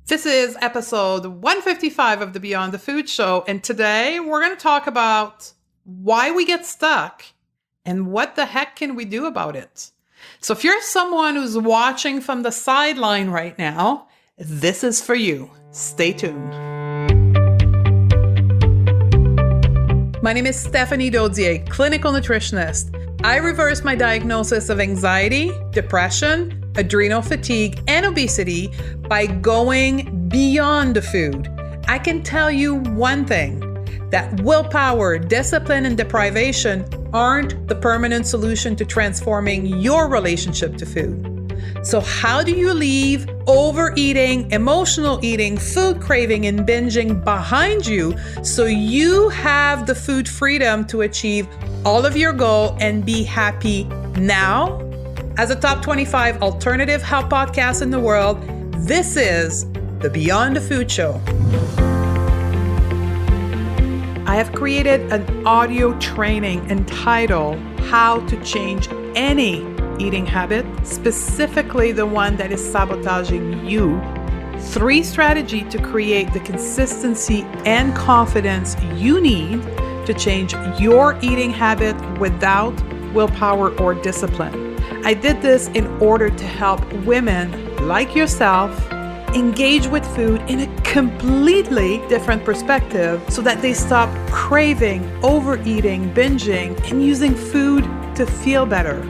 This is episode 155 of the Beyond the Food Show, and today we're going to talk about why we get stuck and what the heck can we do about it. So if you're someone who's watching from the sideline right now, this is for you. Stay tuned. My name is Stephanie Dodier, clinical nutritionist. I reversed my diagnosis of anxiety, depression, adrenal fatigue, and obesity by going beyond the food. I can tell you one thing, that willpower, discipline, and deprivation aren't the permanent solution to transforming your relationship to food. So how do you leave overeating, emotional eating, food craving, and binging behind you so you have the food freedom to achieve all of your goal and be happy now? As a top 25 alternative health podcast in the world, this is the Beyond the Food Show. I have created an audio training entitled How to Change Any Eating Habit, specifically the one that is sabotaging you. 3 strategies to create the consistency and confidence you need to change your eating habit without willpower or discipline. I did this in order to help women like yourself engage with food in a completely different perspective so that they stop craving, overeating, binging, and using food to feel better.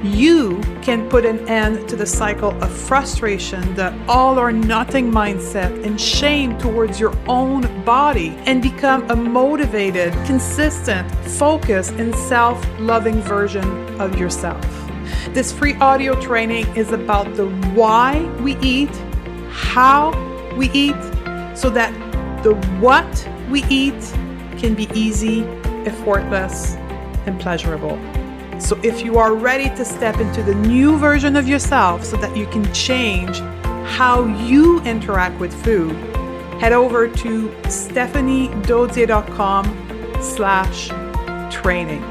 You can put an end to the cycle of frustration, the all or nothing mindset, and shame towards your own body and become a motivated, consistent, focused, and self-loving version of yourself. This free audio training is about the why we eat, how we eat, so that the what we eat can be easy, effortless, and pleasurable. So if you are ready to step into the new version of yourself so that you can change how you interact with food, head over to stephaniedodier.com/training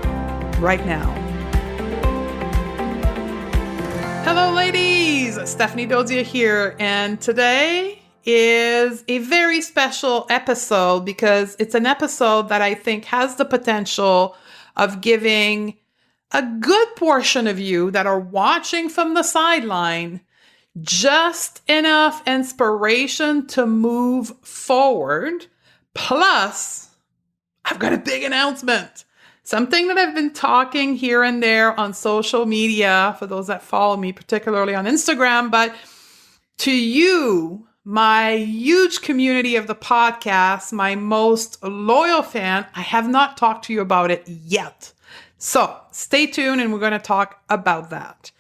right now. Hello, ladies. Stephanie Dodier here, and today is a very special episode because it's an episode that I think has the potential of giving a good portion of you that are watching from the sideline just enough inspiration to move forward. Plus, I've got a big announcement. Something that I've been talking here and there on social media, for those that follow me, particularly on Instagram, but to you, my huge community of the podcast, my most loyal fan, I have not talked to you about it yet. So stay tuned and we're going to talk about that.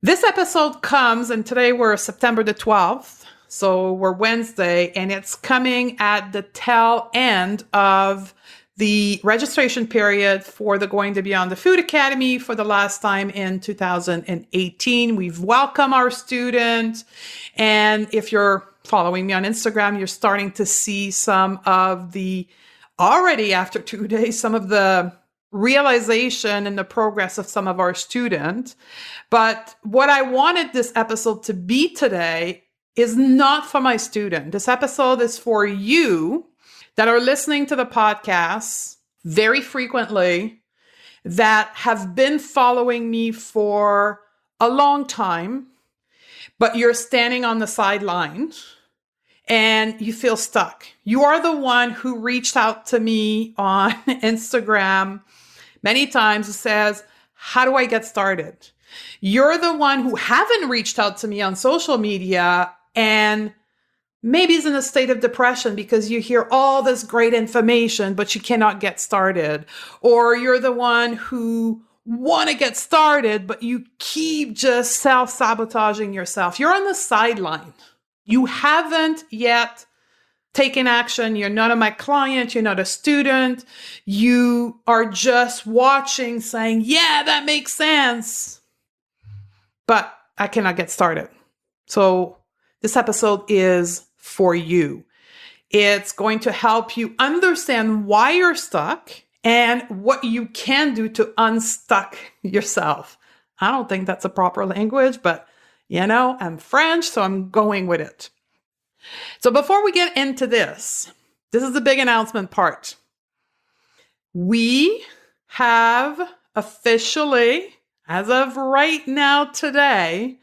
This episode comes, and today we're September the 12th, so we're Wednesday, and it's coming at the tail end of the registration period for the Going to Beyond the Food Academy for the last time in 2018. We've welcomed our student. And if you're following me on Instagram, you're starting to see some of the, already after 2 days, some of the realization and the progress of some of our students. But what I wanted this episode to be today is not for my student. This episode is for you that are listening to the podcast very frequently, that have been following me for a long time, but you're standing on the sideline and you feel stuck. You are the one who reached out to me on Instagram many times and says, how do I get started? You're the one who haven't reached out to me on social media and maybe is in a state of depression because you hear all this great information, but you cannot get started. Or you're the one who want to get started, but you keep just self-sabotaging yourself. You're on the sideline. You haven't yet taken action. You're not my client. You're not a student. You are just watching saying, yeah, that makes sense, but I cannot get started. So this episode is for you. It's going to help you understand why you're stuck and what you can do to unstuck yourself. I don't think that's a proper language, but I'm French, so I'm going with it. So before we get into this is the big announcement part. We have officially, as of right now today,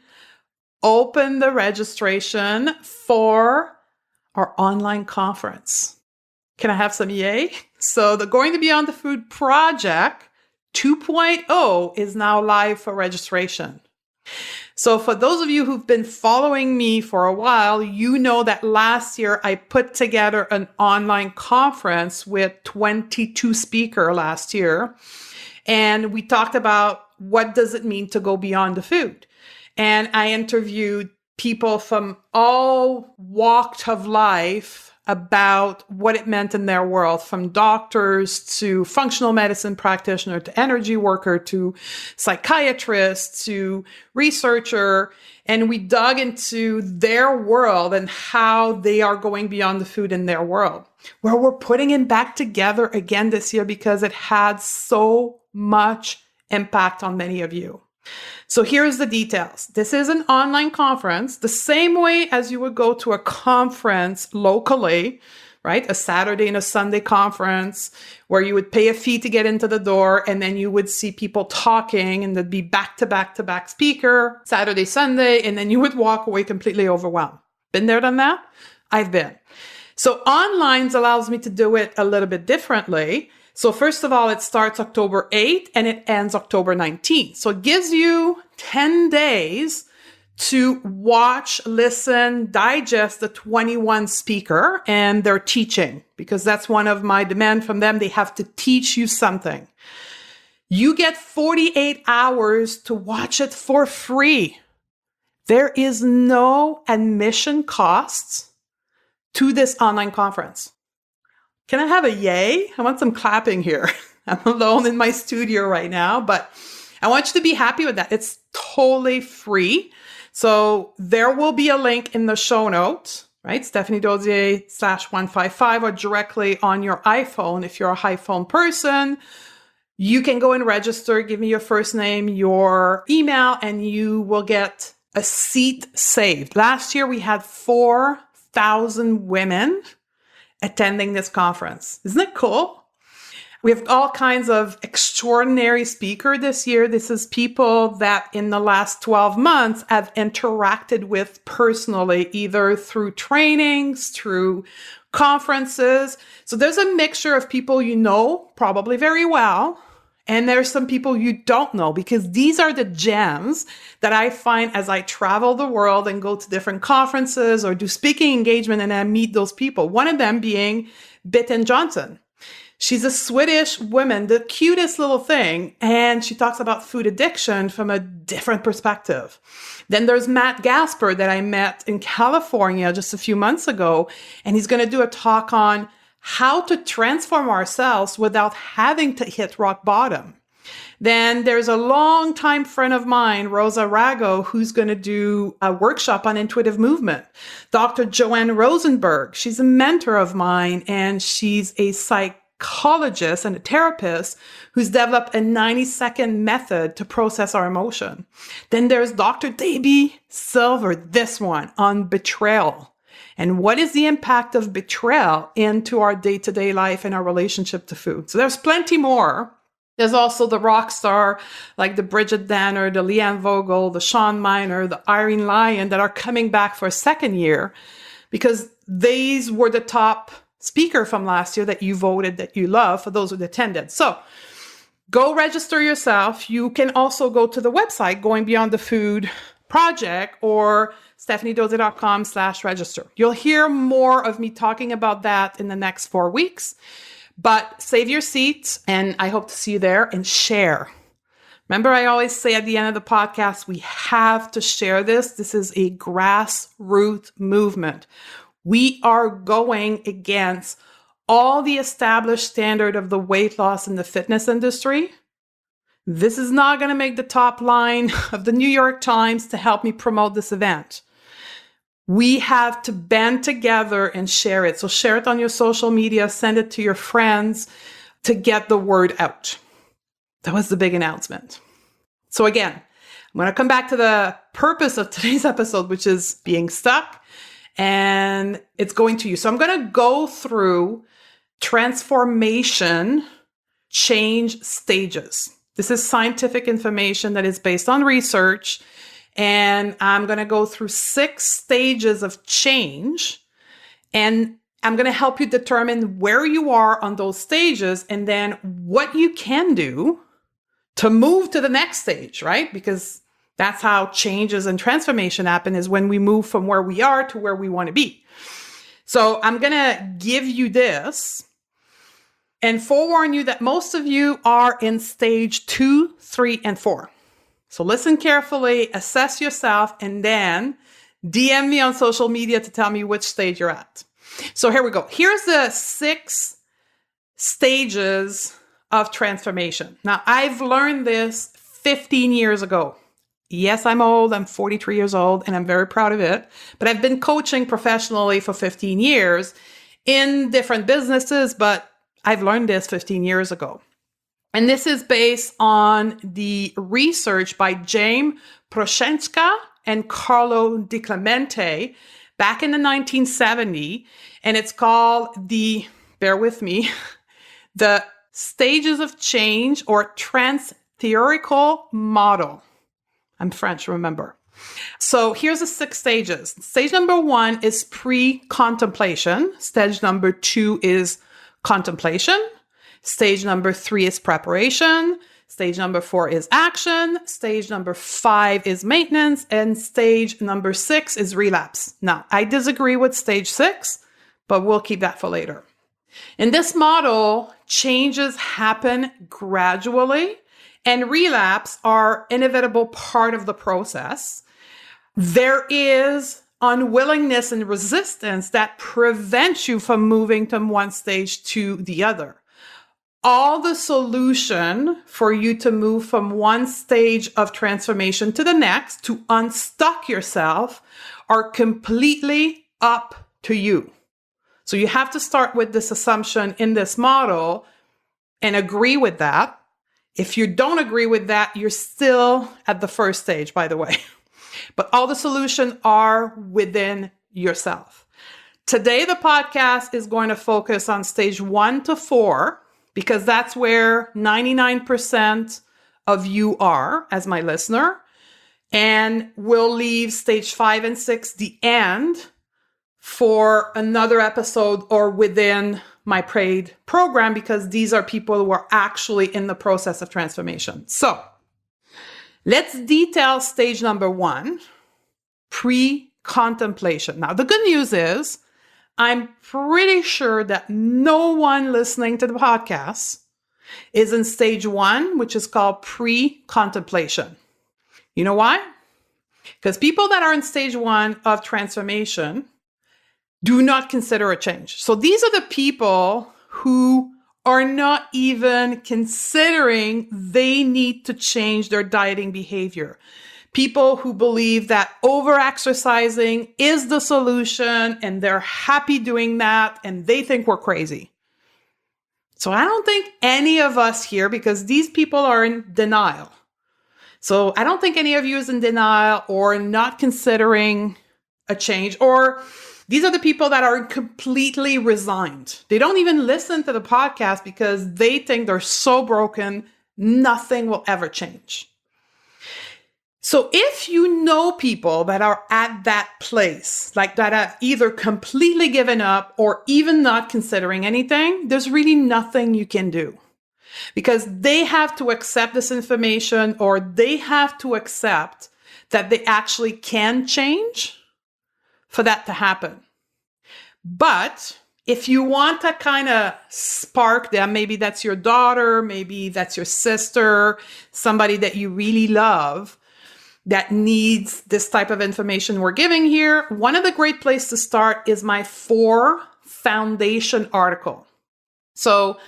opened the registration for our online conference. Can I have some yay? So the Going to Beyond the Food Project 2.0 is now live for registration. So for those of you who've been following me for a while, you know that last year I put together an online conference with 22 speakers last year. And we talked about what does it mean to go beyond the food. And I interviewed people from all walks of life about what it meant in their world, from doctors to functional medicine practitioner to energy worker to psychiatrist to researcher. And we dug into their world and how they are going beyond the food in their world, where we're putting it back together again this year because it had so much impact on many of you. So here's the details. This is an online conference, the same way as you would go to a conference locally, right? A Saturday and a Sunday conference where you would pay a fee to get into the door, and then you would see people talking, and there'd be back to back to back speaker, Saturday, Sunday, and then you would walk away completely overwhelmed. Been there, done that? I've been. So online allows me to do it a little bit differently. So first of all, it starts October 8th and it ends October 19th. So it gives you 10 days to watch, listen, digest the 21 speaker and their teaching, because that's one of my demands from them. They have to teach you something. You get 48 hours to watch it for free. There is no admission costs to this online conference. Can I have a yay? I want some clapping here. I'm alone in my studio right now, but I want you to be happy with that. It's totally free. So there will be a link in the show notes, right? StephanieDaudier/155, or directly on your iPhone. If you're a iPhone person, you can go and register, give me your first name, your email, and you will get a seat saved. Last year, we had 4,000 women attending this conference. Isn't it cool? We have all kinds of extraordinary speakers this year. This is people that in the last 12 months I've interacted with personally, either through trainings, through conferences. So there's a mixture of people you know probably very well, and there's some people you don't know, because these are the gems that I find as I travel the world and go to different conferences or do speaking engagement, and I meet those people. One of them being Bitten Johnson. She's a Swedish woman, the cutest little thing, and she talks about food addiction from a different perspective. Then there's Matt Gasper that I met in California just a few months ago, and he's going to do a talk on how to transform ourselves without having to hit rock bottom. Then there's a longtime friend of mine, Rosa Rago, who's going to do a workshop on intuitive movement. Dr. Joanne Rosenberg, she's a mentor of mine, and she's a psychologist and a therapist who's developed a 90-second method to process our emotion. Then there's Dr. Debbie Silver, this one on betrayal. And what is the impact of betrayal into our day-to-day life and our relationship to food? So there's plenty more. There's also the rock star like the Bridget Danner, the Leanne Vogel, the Sean Miner, the Irene Lyon that are coming back for a second year, because these were the top speaker from last year that you voted that you love, for those who attended. So go register yourself. You can also go to the website, Going Beyond the Food Project, or StephanieDaudier.com/register. You'll hear more of me talking about that in the next 4 weeks, but save your seats, and I hope to see you there, and share. Remember, I always say at the end of the podcast, we have to share this. This is a grassroots movement. We are going against all the established standard of the weight loss in the fitness industry. This is not going to make the top line of the New York Times to help me promote this event. We have to band together and share it. So share it on your social media, send it to your friends to get the word out. That was the big announcement. So again, I'm going to come back to the purpose of today's episode, which is being stuck and and it's going to you. So I'm going to go through transformation change stages. This is scientific information that is based on research. And I'm going to go through 6 stages of change. And I'm going to help you determine where you are on those stages and then what you can do to move to the next stage, right? Because that's how changes and transformation happen, is when we move from where we are to where we want to be. So I'm going to give you this and forewarn you that most of you are in stage 2, 3, and 4. So listen carefully, assess yourself, and then DM me on social media to tell me which stage you're at. So here we go. Here's the 6 stages of transformation. Now, I've learned this 15 years ago. Yes, I'm old. I'm 43 years old, and I'm very proud of it. But I've been coaching professionally for 15 years in different businesses, but I've learned this 15 years ago. And this is based on the research by James Prochaska and Carlo Di Clemente back in the 1970s. And it's called bear with me, the stages of change or trans-theoretical model. I'm French, remember. So here's the 6 stages. Stage number 1 is pre-contemplation. Stage number 2 is contemplation. Stage number 3 is preparation. Stage number 4 is action. Stage number 5 is maintenance. And stage number 6 is relapse. Now, I disagree with stage 6, but we'll keep that for later. In this model, changes happen gradually, and relapse are an inevitable part of the process. There is unwillingness and resistance that prevents you from moving from one stage to the other. All the solution for you to move from one stage of transformation to the next, to unstuck yourself, are completely up to you. So you have to start with this assumption in this model and agree with that. If you don't agree with that, you're still at the first stage, by the way. But all the solutions are within yourself. Today, the podcast is going to focus on stage 1 to 4, because that's where 99% of you are as my listener. And we'll leave stage 5 and 6, the end, for another episode or within my paid program, because these are people who are actually in the process of transformation. So let's detail stage number 1, pre-contemplation. Now, the good news is I'm pretty sure that no one listening to the podcast is in stage 1, which is called pre-contemplation. You know why? Because people that are in stage 1 of transformation do not consider a change. So these are the people who are not even considering they need to change their dieting behavior. People who believe that over-exercising is the solution and they're happy doing that and they think we're crazy. So I don't think any of us here, because these people are in denial. So I don't think any of you is in denial or not considering a change, or these are the people that are completely resigned. They don't even listen to the podcast because they think they're so broken, nothing will ever change. So if you know people that are at that place, like that have either completely given up or even not considering anything, there's really nothing you can do, because they have to accept this information, or they have to accept that they actually can change for that to happen. But if you want to kind of spark them, maybe that's your daughter, maybe that's your sister, somebody that you really love that needs this type of information we're giving here, one of the great places to start is my 4 foundation article. So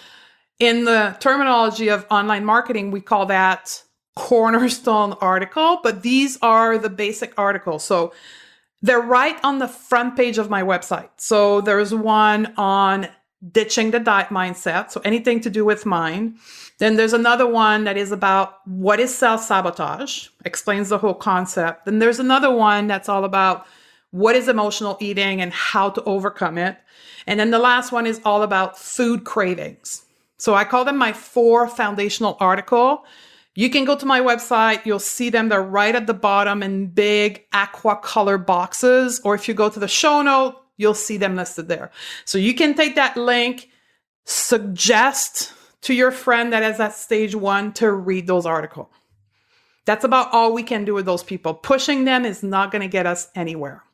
in the terminology of online marketing, we call that cornerstone article, but these are the basic articles. So they're right on the front page of my website. So there's one on ditching the diet mindset, so anything to do with mine. Then there's another one that is about what is self-sabotage, explains the whole concept. Then there's another one that's all about what is emotional eating and how to overcome it. And then the last one is all about food cravings. So I call them my 4 foundational articles. You can go to my website. You'll see them. They're right at the bottom in big aqua color boxes. Or if you go to the show note, you'll see them listed there. So you can take that link, suggest to your friend that is at stage 1 to read those articles. That's about all we can do with those people. Pushing them is not going to get us anywhere.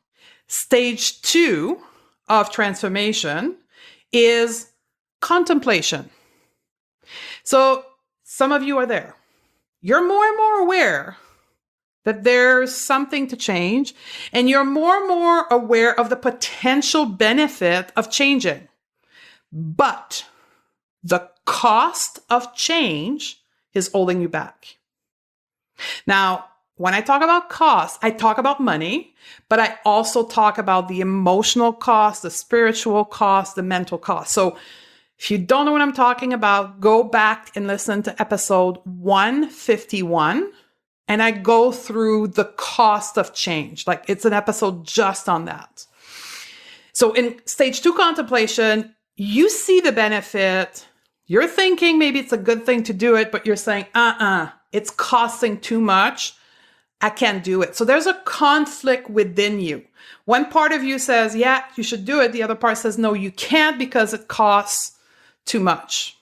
Stage 2 of transformation is contemplation. So some of you are there. You're more and more aware that there's something to change, and you're more and more aware of the potential benefit of changing. But the cost of change is holding you back. Now, when I talk about cost, I talk about money, but I also talk about the emotional cost, the spiritual cost, the mental cost. So if you don't know what I'm talking about, go back and listen to episode 151. And I go through the cost of change. Like it's an episode just on that. So in stage 2 contemplation, you see the benefit. You're thinking maybe it's a good thing to do it, but you're saying, it's costing too much. I can't do it. So there's a conflict within you. One part of you says, yeah, you should do it. The other part says, no, you can't because it costs too much.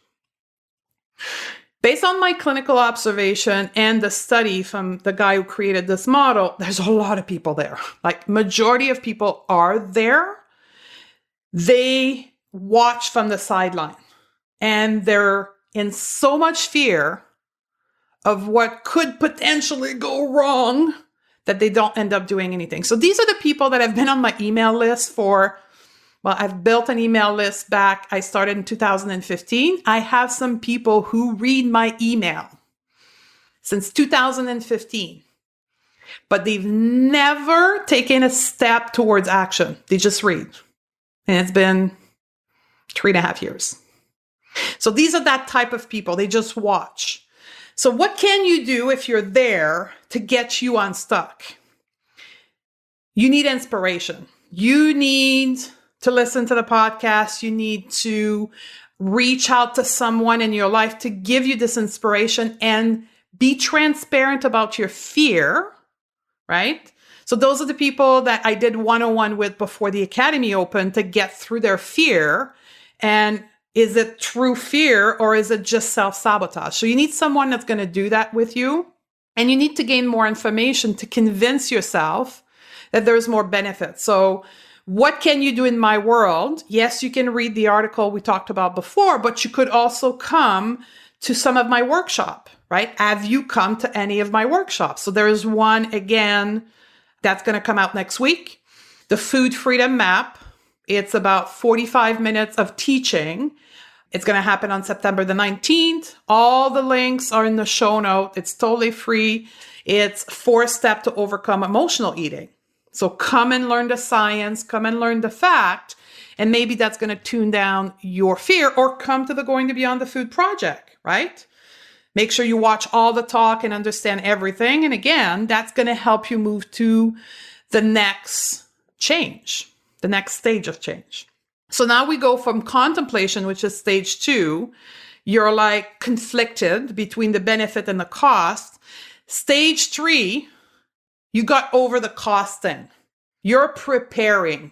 Based on my clinical observation and the study from the guy who created this model, there's a lot of people there. Like majority of people are there. They watch from the sideline and they're in so much fear of what could potentially go wrong that they don't end up doing anything. So these are the people that have been on my email list for, well, I've built an email list back. I started in 2015. I have some people who read my email since 2015, but they've never taken a step towards action. They just read. And it's been 3.5 years. So these are that type of people. They just watch. So what can you do if you're there to get you unstuck? You need inspiration. You need to listen to the podcast. You need to reach out to someone in your life to give you this inspiration and be transparent about your fear, right? So those are the people that I did 101 with before the academy opened to get through their fear. And is it true fear or is it just self-sabotage? So you need someone that's going to do that with you. And you need to gain more information to convince yourself that there's more benefits. So what can you do in my world? Yes, you can read the article we talked about before, but you could also come to some of my workshop, right? Have you come to any of my workshops? So there is one, again, that's going to come out next week. The Food Freedom Map. It's about 45 minutes of teaching. It's going to happen on September the 19th. All the links are in the show note. It's totally free. It's 4 steps to overcome emotional eating. So come and learn the science, come and learn the fact, and maybe that's going to tune down your fear, or come to the Going to Beyond the Food project, right? Make sure you watch all the talk and understand everything. And again, that's going to help you move to the next change, the next stage of change. So now we go from contemplation, which is stage 2. You're like conflicted between the benefit and the cost. Stage 3, you got over the cost thing. You're preparing.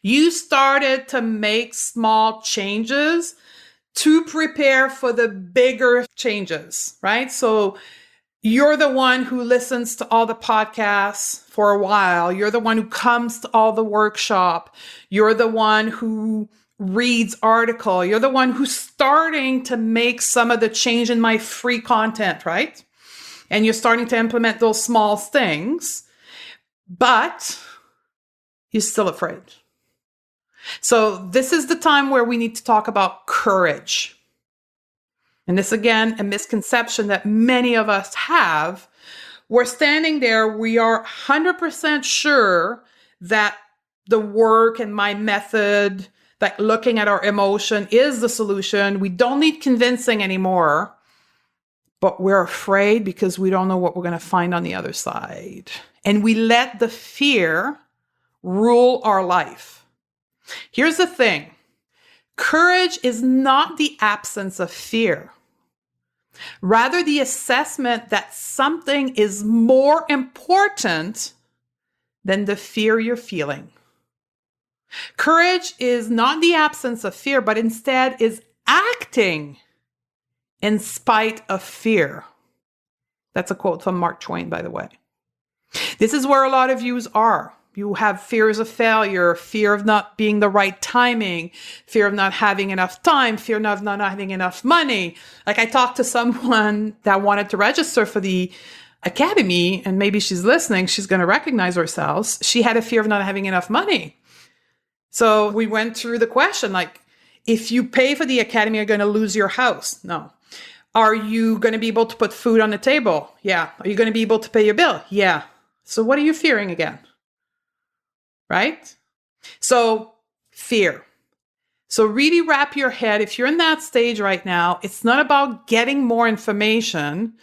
You started to make small changes to prepare for the bigger changes, right? So you're the one who listens to all the podcasts for a while. You're the one who comes to all the workshop. You're the one who reads article. You're the one who's starting to make some of the change in my free content, right? And you're starting to implement those small things, but you're still afraid. So this is the time where we need to talk about courage. And this, again, a misconception that many of us have. We're standing there. We are 100% sure that the work and my method, like looking at our emotion, is the solution. We don't need convincing anymore. But we're afraid because we don't know what we're going to find on the other side. And we let the fear rule our life. Here's the thing. Courage is not the absence of fear. Rather, the assessment that something is more important than the fear you're feeling. Courage is not the absence of fear, but instead is acting in spite of fear. That's a quote from Mark Twain, by the way. This is where a lot of yous are. You have fears of failure, fear of not being the right timing, fear of not having enough time, fear of not having enough money. Like I talked to someone that wanted to register for the academy, and maybe she's listening, she's going to recognize herself. She had a fear of not having enough money. So we went through the question, like, if you pay for the academy, you're going to lose your house. No. Are you going to be able to put food on the table? Yeah. Are you going to be able to pay your bill? Yeah. So what are you fearing again? Right? So fear. So really wrap your head. If you're in that stage right now, it's not about getting more information.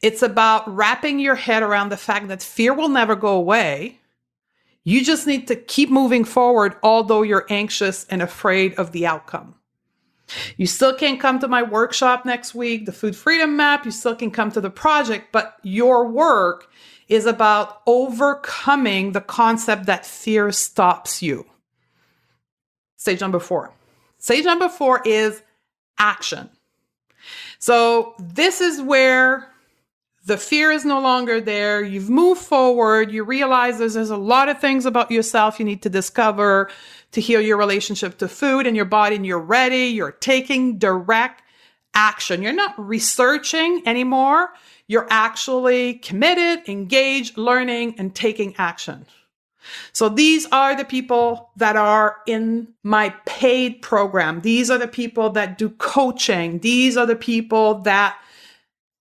It's about wrapping your head around the fact that fear will never go away. You just need to keep moving forward, although you're anxious and afraid of the outcome. You still can't come to my workshop next week, the Food Freedom Map. You still can come to the project, but your work is about overcoming the concept that fear stops you. Stage number 4. Stage number 4 is action. So this is where the fear is no longer there. You've moved forward. You realize there's a lot of things about yourself you need to discover to heal your relationship to food and your body, and you're ready. You're taking direct action. You're not researching anymore. You're actually committed, engaged, learning, and taking action. So these are the people that are in my paid program. These are the people that do coaching. These are the people that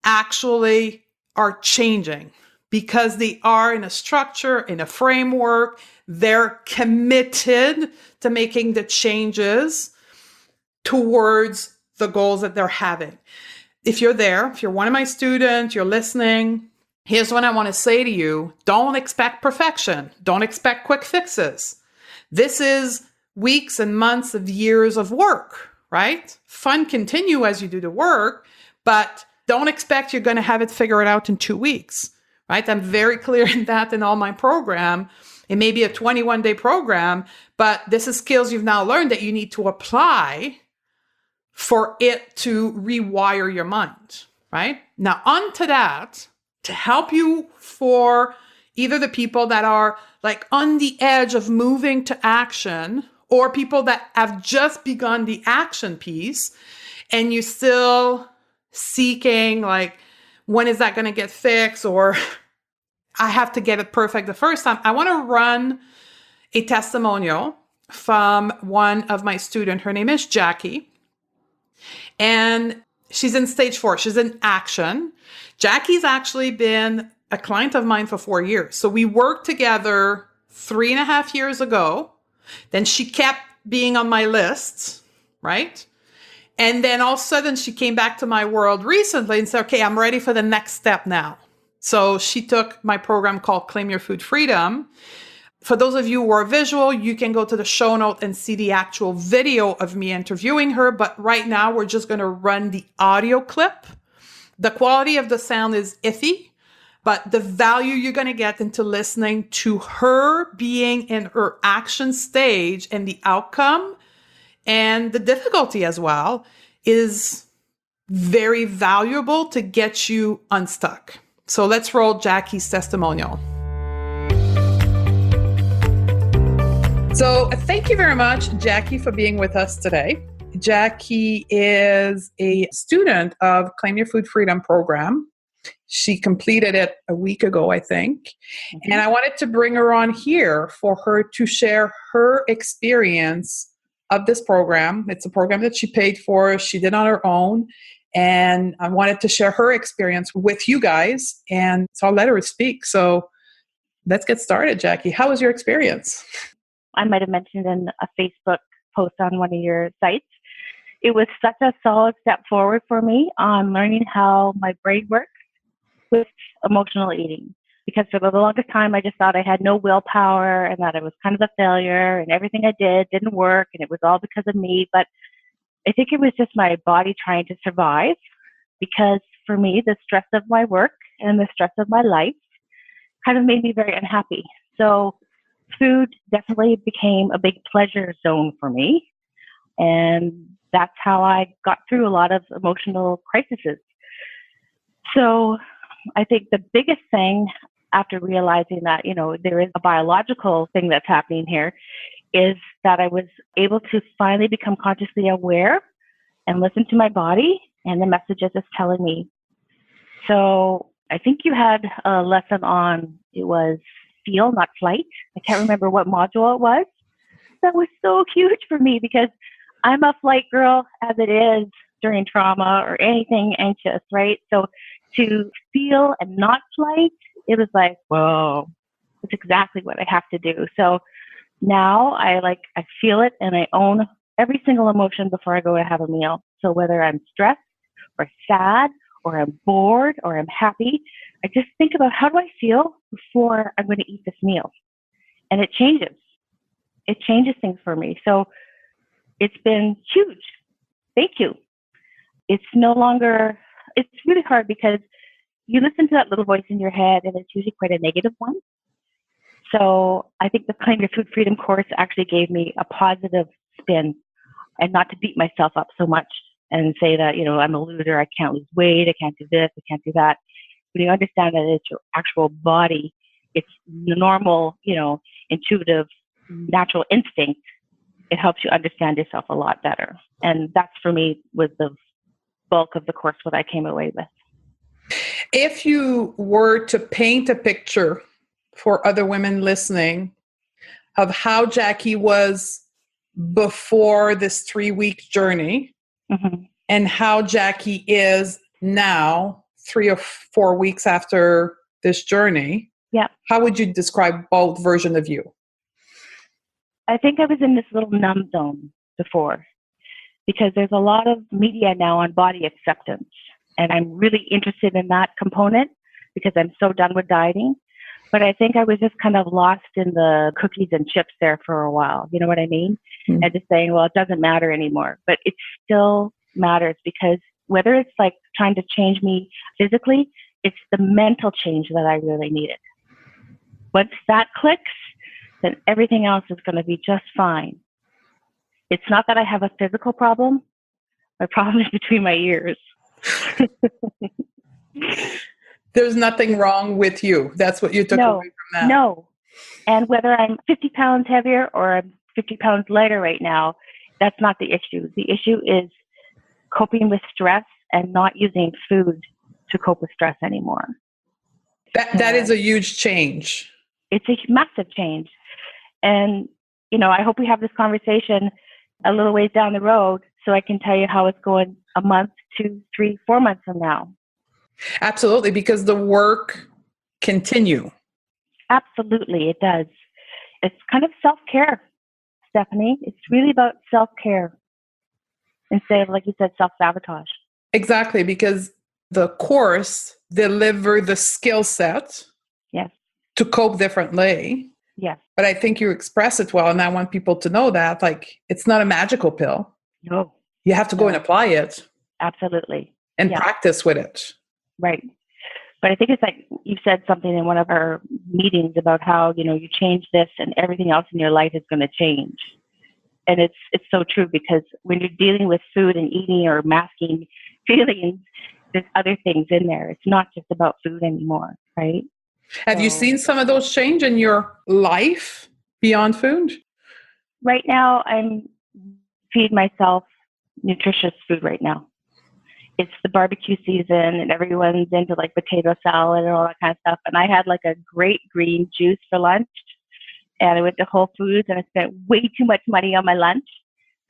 actually are changing because they are in a structure, in a framework. They're committed to making the changes towards the goals that they're having. If you're there, if you're one of my students, you're listening, here's what I want to say to you. Don't expect perfection. Don't expect quick fixes. This is weeks and months of years of work, right? Fun continue as you do the work, but don't expect you're going to have it figured out in 2 weeks, right? I'm very clear in that in all my program. It may be a 21-day program, but this is skills you've now learned that you need to apply for it to rewire your mind, right? Now, onto that, to help you for either the people that are like on the edge of moving to action or people that have just begun the action piece and you still seeking like, when is that going to get fixed? Or I have to get it perfect the first time. I want to run a testimonial from one of my students. Her name is Jackie. And she's in stage 4. She's in action. Jackie's actually been a client of mine for 4 years. So we worked together 3.5 years ago. Then she kept being on my list, right? And then all of a sudden she came back to my world recently and said, okay, I'm ready for the next step now. So she took my program called Claim Your Food Freedom. For those of you who are visual, you can go to the show note and see the actual video of me interviewing her. But right now, we're just going to run the audio clip. The quality of the sound is iffy, but the value you're going to get into listening to her being in her action stage and the outcome and the difficulty as well is very valuable to get you unstuck. So let's roll Jackie's testimonial. So thank you very much, Jackie, for being with us today. Jackie is a student of Claim Your Food Freedom program. She completed it a week ago, I think. Mm-hmm. And I wanted to bring her on here for her to share her experience of this program. It's a program that she paid for. She did on her own. And I wanted to share her experience with you guys. And so I'll let her speak. So let's get started, Jackie. How was your experience? I might have mentioned in a Facebook post on one of your sites. It was such a solid step forward for me on learning how my brain works with emotional eating. because for the longest time, I just thought I had no willpower and that I was kind of a failure and everything I did didn't work and it was all because of me. But I think it was just my body trying to survive, because for me, the stress of my work and the stress of my life kind of made me very unhappy. So food definitely became a big pleasure zone for me. And that's how I got through a lot of emotional crises. So I think the biggest thing after realizing that, there is a biological thing that's happening here is that I was able to finally become consciously aware and listen to my body and the messages it's telling me. So I think you had a lesson on, it was feel, not flight. I can't remember what module it was. That was so huge for me because I'm a flight girl as it is during trauma or anything anxious, right? So to feel and not flight, it was like, whoa, that's exactly what I have to do. So now I feel it and I own every single emotion before I go to have a meal. So whether I'm stressed or sad or I'm bored or I'm happy, I just think about how do I feel before I'm going to eat this meal. And it changes. It changes things for me. So it's been huge. Thank you. It's no longer, it's really hard because you listen to that little voice in your head and it's usually quite a negative one. So I think the Claim Your Food Freedom course actually gave me a positive spin and not to beat myself up so much and say that, I'm a loser, I can't lose weight, I can't do this, I can't do that. When you understand that it's your actual body, it's normal, intuitive, natural instinct, it helps you understand yourself a lot better. And that's for me was the bulk of the course what I came away with. If you were to paint a picture for other women listening of how Jackie was before this 3-week journey and how Jackie is now 3 or 4 weeks after this journey, how would you describe both versions of you? I think I was in this little numb zone before because there's a lot of media now on body acceptance. And I'm really interested in that component because I'm so done with dieting. But I think I was just kind of lost in the cookies and chips there for a while. You know what I mean? Mm-hmm. And just saying, well, it doesn't matter anymore. But it still matters because whether it's like trying to change me physically, it's the mental change that I really needed. Once that clicks, then everything else is going to be just fine. It's not that I have a physical problem. My problem is between my ears. There's nothing wrong with you. That's what you took away from that. No. And whether I'm 50 pounds heavier or I'm 50 pounds lighter right now, that's not the issue. The issue is coping with stress and not using food to cope with stress anymore. That is a huge change. It's a massive change. And, I hope we have this conversation a little ways down the road so I can tell you how it's going a month, 2, 3, 4 months from now. Absolutely, because the work continue. Absolutely, it does. It's kind of self-care, Stephanie. It's really about self-care instead of, like you said, self-sabotage. Exactly, because the course deliver the skill set to cope differently. Yes. But I think you express it well, and I want people to know that, it's not a magical pill. No. You have to go and apply it. Absolutely. And practice with it. Right. But I think it's like you said something in one of our meetings about how, you change this and everything else in your life is going to change. And it's so true because when you're dealing with food and eating or masking feelings, there's other things in there. It's not just about food anymore, right? Have you seen some of those change in your life beyond food? Right now, I'm feeding myself nutritious food right now. It's the barbecue season and everyone's into potato salad and all that kind of stuff. And I had a great green juice for lunch. And I went to Whole Foods and I spent way too much money on my lunch.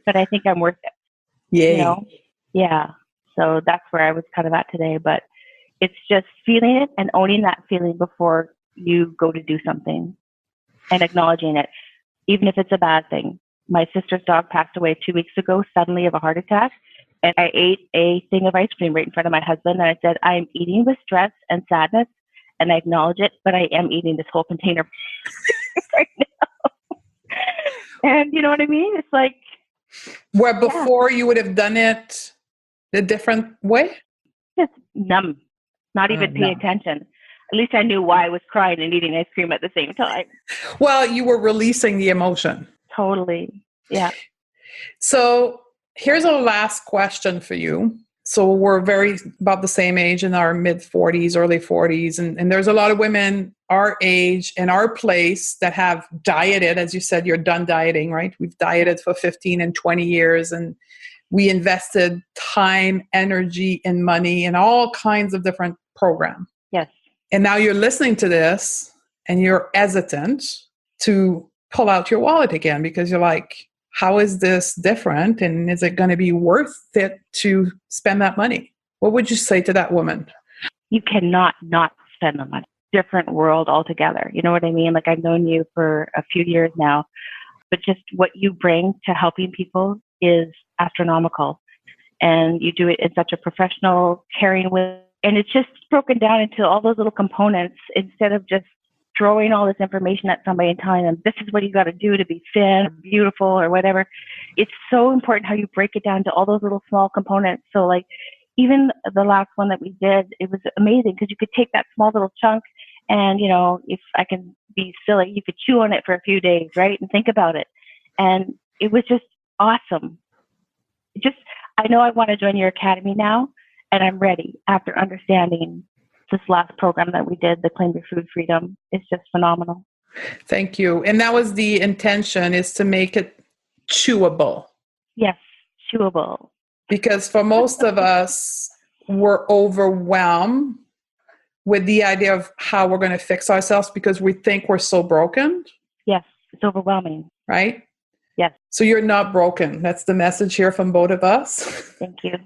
But I think I'm worth it. Yay. Yeah. So that's where I was kind of at today. But it's just feeling it and owning that feeling before you go to do something and acknowledging it, even if it's a bad thing. My sister's dog passed away 2 weeks ago, suddenly of a heart attack. And I ate a thing of ice cream right in front of my husband. And I said, I am eating with stress and sadness. and I acknowledge it, but I am eating this whole container right now. And you know what I mean? It's like, where before you would have done it a different way? just numb, not even paying attention. At least I knew why I was crying and eating ice cream at the same time. Well, you were releasing the emotion. Totally. Yeah. So here's a last question for you. So we're very about the same age, in our mid 40s, early 40s. And there's a lot of women our age and our place that have dieted. As you said, you're done dieting, right? We've dieted for 15 and 20 years, and we invested time, energy, and money in all kinds of different programs. Yes. And now you're listening to this and you're hesitant to pull out your wallet again because you're like, how is this different? And is it going to be worth it to spend that money? What would you say to that woman? You cannot not spend the money. Different world altogether. You know what I mean? Like, I've known you for a few years now, but just what you bring to helping people is astronomical. And you do it in such a professional, caring way. And it's just broken down into all those little components instead of just throwing all this information at somebody and telling them, this is what you got to do to be thin or beautiful or whatever. It's so important how you break it down to all those little small components. So like, even the last one that we did, it was amazing because you could take that small little chunk and, you know, if I can be silly, you could chew on it for a few days, right? And think about it. And it was just awesome. I know I want to join your academy now, and I'm ready after understanding this last program that we did, the Claim Your Food Freedom. It's just phenomenal. Thank you. And that was the intention, is to make it chewable. Yes, chewable. Because for most of us, we're overwhelmed with the idea of how we're going to fix ourselves because we think we're so broken. Yes, it's overwhelming. Right? Yes. So you're not broken. That's the message here from both of us. Thank you.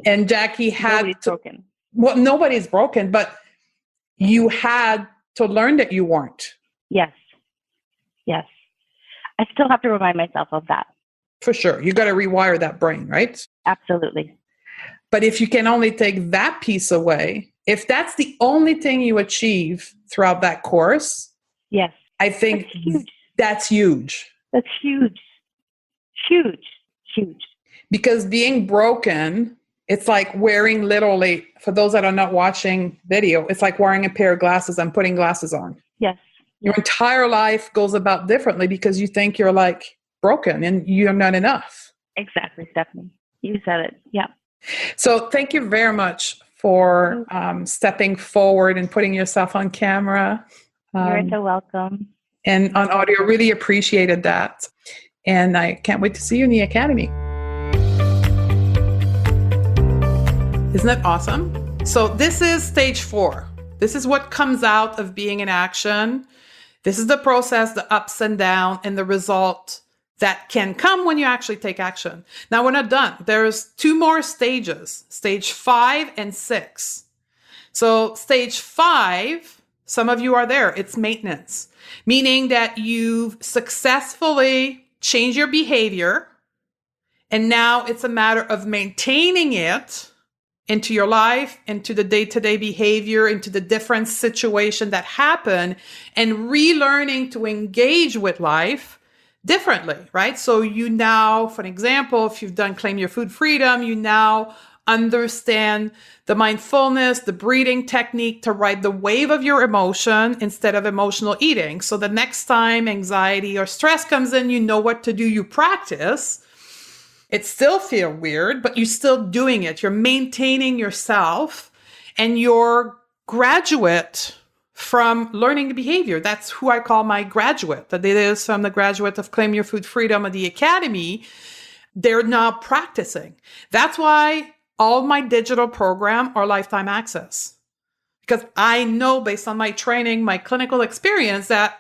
And Jackie had Nobody's broken. Well, nobody's broken, but you had to learn that you weren't. Yes. Yes. I still have to remind myself of that. For sure. You got to rewire that brain, right? Absolutely. But if you can only take that piece away, if that's the only thing you achieve throughout that course, yes, I think that's huge. That's huge. Huge. Huge. Because being broken, it's like wearing, literally, for those that are not watching video, it's like wearing a pair of glasses and putting glasses on. Yes. Your entire life goes about differently because you think you're like broken and you're not enough. Exactly, Stephanie. You said it. Yeah. So thank you very much for stepping forward and putting yourself on camera. You're so welcome. And on audio, really appreciated that. And I can't wait to see you in the academy. Isn't that awesome? So this is stage 4. This is what comes out of being in action. This is the process, the ups and downs, and the result that can come when you actually take action. Now, we're not done. There's 2 more stages, stage 5 and 6. So stage 5, some of you are there. It's maintenance, meaning that you've successfully changed your behavior, and now it's a matter of maintaining it into your life, into the day-to-day behavior, into the different situations that happen, and relearning to engage with life differently, right? So you now, for an example, if you've done Claim Your Food Freedom, you now understand the mindfulness, the breathing technique to ride the wave of your emotion instead of emotional eating. So the next time anxiety or stress comes in, you know what to do, you practice. It still feels weird, but you're still doing it. You're maintaining yourself, and you're graduate from learning the behavior. That's who I call my graduate. That it is from the graduate of Claim Your Food Freedom of the Academy. They're now practicing. That's why all my digital program are lifetime access. Because I know, based on my training, my clinical experience, that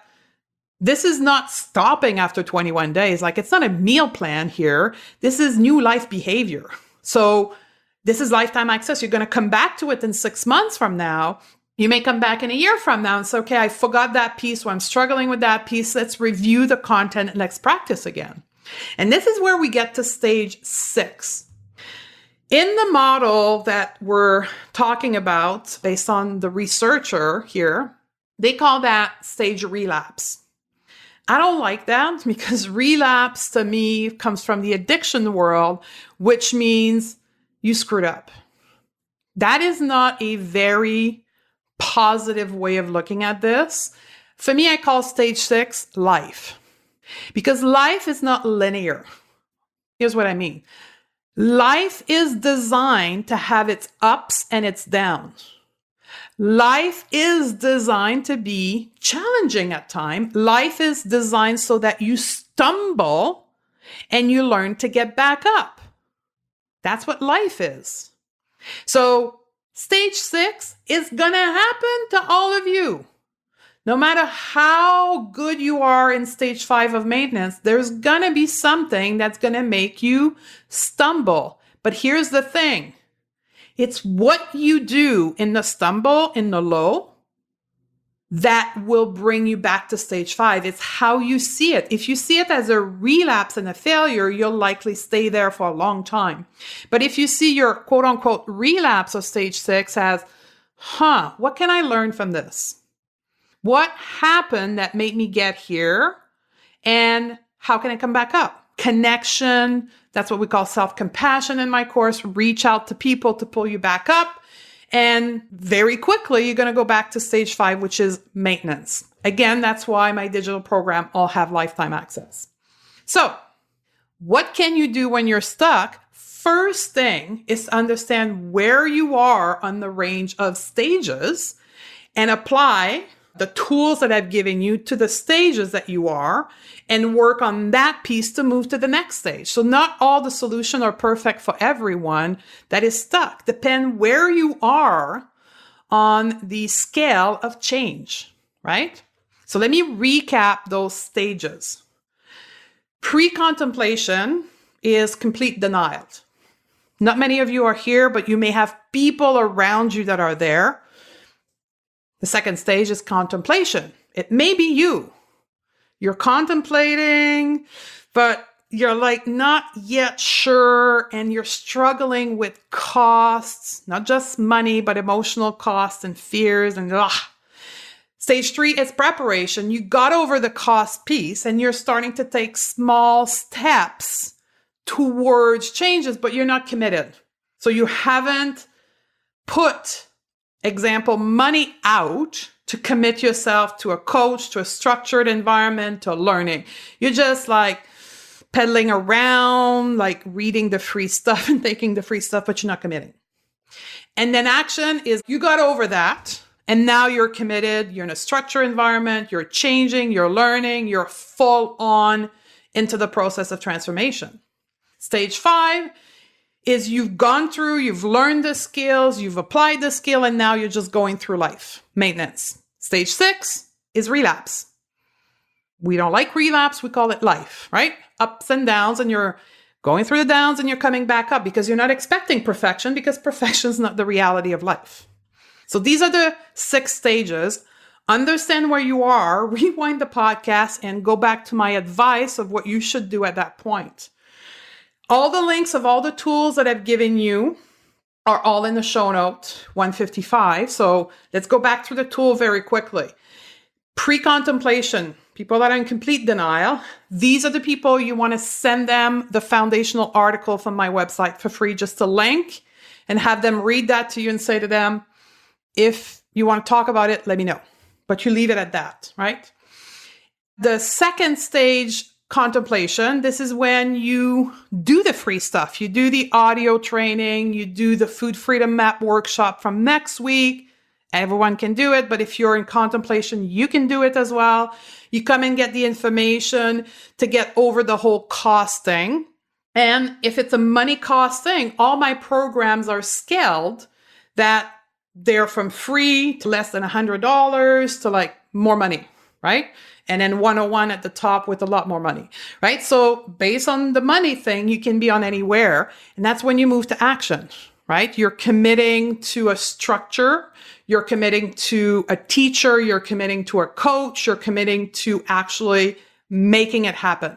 this is not stopping after 21 days. Like, it's not a meal plan here. This is new life behavior. So this is lifetime access. You're going to come back to it in 6 months from now. You may come back in a year from now and say, okay, I forgot that piece, or I'm struggling with that piece. Let's review the content and let's practice again. And this is where we get to stage 6. In the model that we're talking about, based on the researcher here, they call that stage relapse. I don't like that because relapse to me comes from the addiction world, which means you screwed up. That is not a very positive way of looking at this. For me, I call stage 6 life, because life is not linear. Here's what I mean. Life is designed to have its ups and its downs. Life is designed to be challenging at times. Life is designed so that you stumble and you learn to get back up. That's what life is. So stage 6 is going to happen to all of you. No matter how good you are in stage 5 of maintenance, there's going to be something that's going to make you stumble. But here's the thing. It's what you do in the stumble, in the low, that will bring you back to stage 5. It's how you see it. If you see it as a relapse and a failure, you'll likely stay there for a long time. But if you see your quote unquote relapse of stage 6 as, what can I learn from this? What happened that made me get here? And how can I come back up? Connection. That's what we call self-compassion in my course. Reach out to people to pull you back up. And very quickly, you're going to go back to stage 5, which is maintenance. Again, that's why my digital program all have lifetime access. So what can you do when you're stuck? First thing is to understand where you are on the range of stages and apply the tools that I've given you to the stages that you are and work on that piece to move to the next stage. So not all the solutions are perfect for everyone that is stuck. Depend where you are on the scale of change, right? So let me recap those stages. Pre-contemplation is complete denial. Not many of you are here, but you may have people around you that are there. The second stage is contemplation. It may be you. You're contemplating, but you're like not yet sure, and you're struggling with costs, not just money, but emotional costs and fears and Stage 3 is preparation. You got over the cost piece and you're starting to take small steps towards changes, but you're not committed. So you haven't put money out to commit yourself to a coach, to a structured environment, to learning. You're just like pedaling around, like reading the free stuff and taking the free stuff, but you're not committing. And then action is you got over that. And now you're committed. You're in a structured environment. You're changing, you're learning, you're full on into the process of transformation. Stage 5 is you've gone through, you've learned the skills, you've applied the skill, and now you're just going through life. Maintenance. Stage 6 is relapse. We don't like relapse. We call it life, right? Ups and downs, and you're going through the downs and you're coming back up because you're not expecting perfection, because perfection is not the reality of life. So these are the 6 stages. Understand where you are, rewind the podcast, and go back to my advice of what you should do at that point. All the links of all the tools that I've given you are all in the show note 155. So let's go back through the tool very quickly. Pre-contemplation, people that are in complete denial. These are the people you want to send them the foundational article from my website for free, just a link, and have them read that to you and say to them, if you want to talk about it, let me know. But you leave it at that, right? The second stage, contemplation, this is when you do the free stuff. You do the audio training, you do the food freedom map workshop from next week. Everyone can do it, but if you're in contemplation, you can do it as well. You come and get the information to get over the whole cost thing. And if it's a money cost thing, all my programs are scaled that they're from free to less than $100 to like more money, right? And then 101 at the top with a lot more money, right? So based on the money thing, you can be on anywhere. And that's when you move to action, right? You're committing to a structure. You're committing to a teacher. You're committing to a coach. You're committing to actually making it happen,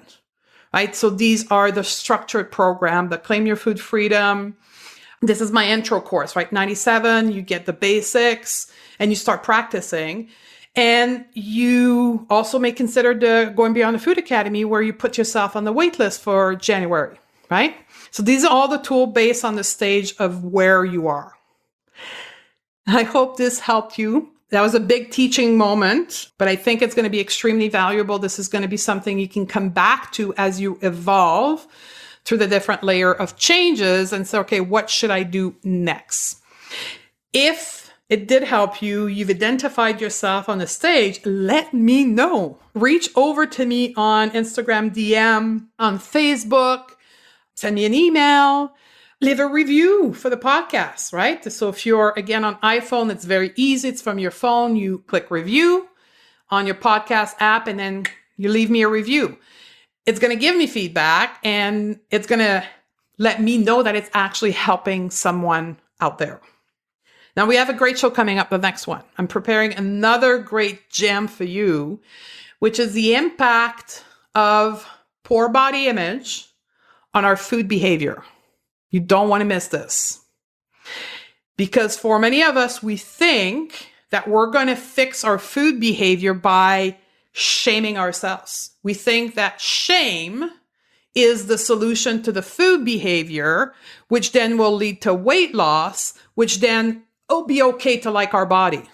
right? So these are the structured program, the Claim Your Food Freedom, This is my intro course, right? 97, you get the basics and you start practicing. And you also may consider going beyond the Food Academy, where you put yourself on the wait list for January, right? So these are all the tools based on the stage of where you are. I hope this helped you. That was a big teaching moment, but I think it's going to be extremely valuable. This is going to be something you can come back to as you evolve through the different layer of changes and say, okay, what should I do next? If it did help you, you've identified yourself on the stage, let me know. Reach over to me on Instagram DM, on Facebook, send me an email, leave a review for the podcast, right? So if you're, again, on iPhone, it's very easy. It's from your phone. You click review on your podcast app, and then you leave me a review. It's going to give me feedback, and it's going to let me know that it's actually helping someone out there. Now, we have a great show coming up, the next one. I'm preparing another great gem for you, which is the impact of poor body image on our food behavior. You don't want to miss this. Because for many of us, we think that we're going to fix our food behavior by shaming ourselves. We think that shame is the solution to the food behavior, which then will lead to weight loss, which then it'll be okay to like our body.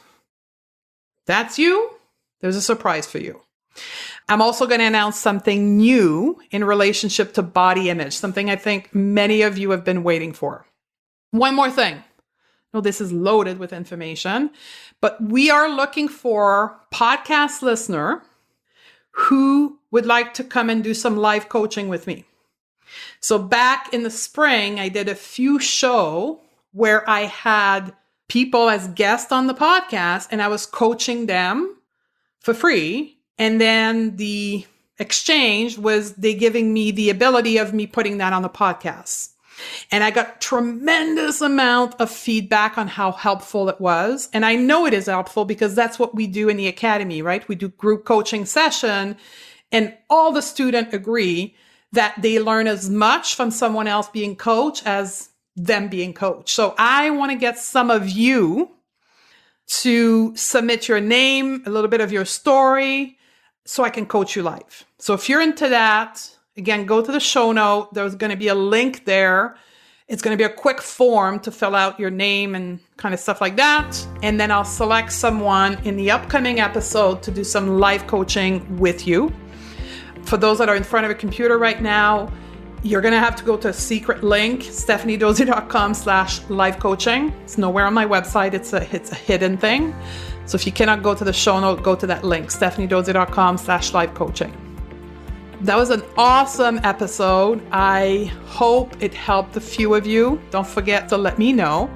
That's you. There's a surprise for you. I'm also going to announce something new in relationship to body image, something I think many of you have been waiting for. One more thing. No, this is loaded with information, but we are looking for podcast listener who would like to come and do some live coaching with me. So back in the spring, I did a few shows where I had people as guests on the podcast and I was coaching them for free. And then the exchange was they giving me the ability of me putting that on the podcast. And I got tremendous amount of feedback on how helpful it was. And I know it is helpful because that's what we do in the academy, right? We do group coaching session and all the students agree that they learn as much from someone else being coached as them being coached. So I want to get some of you to submit your name, a little bit of your story, so I can coach you live. So if you're into that, again, go to the show note. There's going to be a link there. It's going to be a quick form to fill out your name and kind of stuff like that. And then I'll select someone in the upcoming episode to do some live coaching with you. For those that are in front of a computer right now, you're going to have to go to a secret link, stephaniedozzi.com/live coaching. It's nowhere on my website. It's a hidden thing. So if you cannot go to the show note, go to that link, stephaniedozzi.com/live coaching. That was an awesome episode. I hope it helped a few of you. Don't forget to let me know.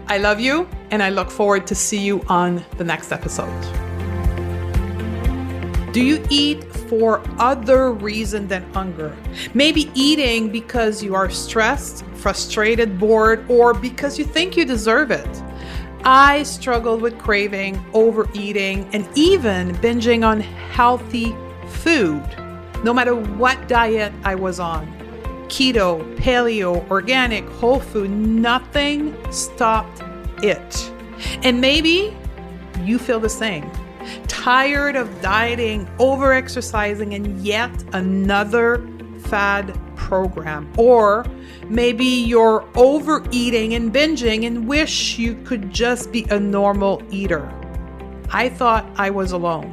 I love you, and I look forward to see you on the next episode. Do you eat for other reason than hunger? Maybe eating because you are stressed, frustrated, bored, or because you think you deserve it. I struggled with craving, overeating, and even binging on healthy food. No matter what diet I was on, keto, paleo, organic, whole food, nothing stopped it. And maybe you feel the same. Tired of dieting, over-exercising, and yet another fad program. Or maybe you're overeating and binging and wish you could just be a normal eater. I thought I was alone.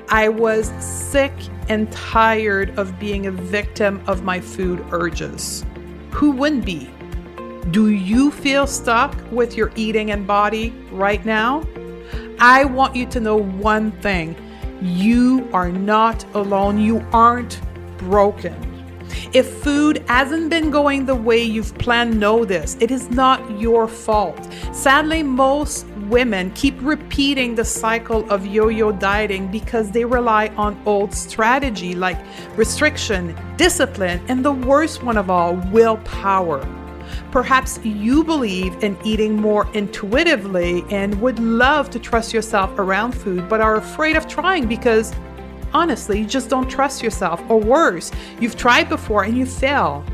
I was sick and tired of being a victim of my food urges. Who wouldn't be? Do you feel stuck with your eating and body right now? I want you to know one thing. You are not alone. You aren't broken. If food hasn't been going the way you've planned, know this. It is not your fault. Sadly, most women keep repeating the cycle of yo-yo dieting because they rely on old strategy like restriction, discipline, and the worst one of all, willpower. Perhaps you believe in eating more intuitively and would love to trust yourself around food, but are afraid of trying because honestly, you just don't trust yourself. Or worse, you've tried before and you fail.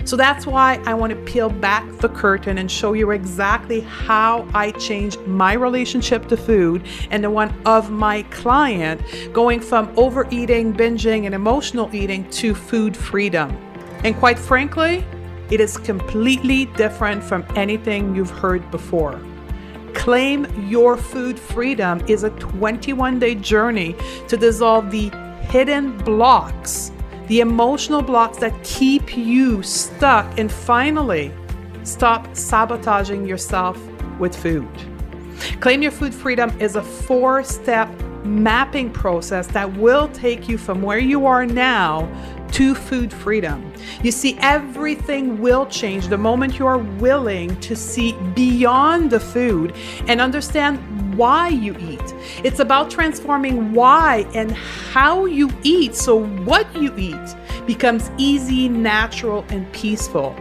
So that's why I want to peel back the curtain and show you exactly how I changed my relationship to food and the one of my client, going from overeating, binging, and emotional eating to food freedom. And quite frankly, it is completely different from anything you've heard before. Claim Your Food Freedom is a 21-day journey to dissolve the hidden blocks, the emotional blocks that keep you stuck, and finally stop sabotaging yourself with food. Claim Your Food Freedom is a 4-step mapping process that will take you from where you are now to food freedom. You see, everything will change the moment you are willing to see beyond the food and understand why you eat. It's about transforming why and how you eat so what you eat becomes easy, natural, and peaceful.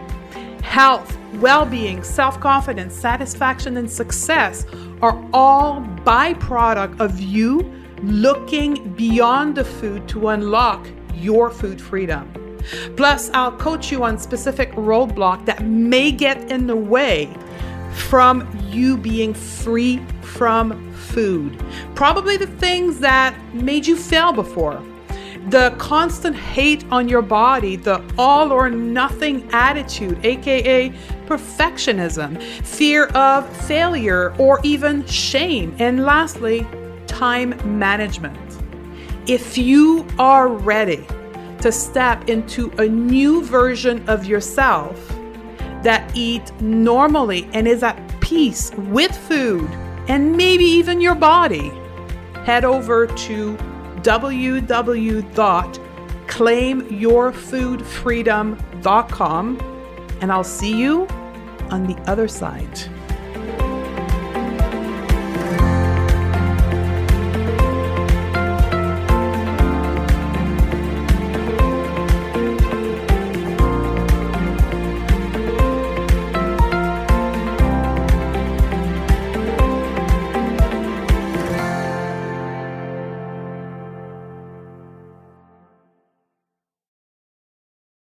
Health, well-being, self-confidence, satisfaction, and success are all byproduct of you looking beyond the food to unlock your food freedom. Plus, I'll coach you on specific roadblocks that may get in the way from you being free from food. Probably the things that made you fail before. The constant hate on your body, the all or nothing attitude, aka perfectionism, fear of failure, or even shame. And lastly, time management. If you are ready to step into a new version of yourself that eats normally and is at peace with food and maybe even your body, head over to www.claimyourfoodfreedom.com and I'll see you on the other side.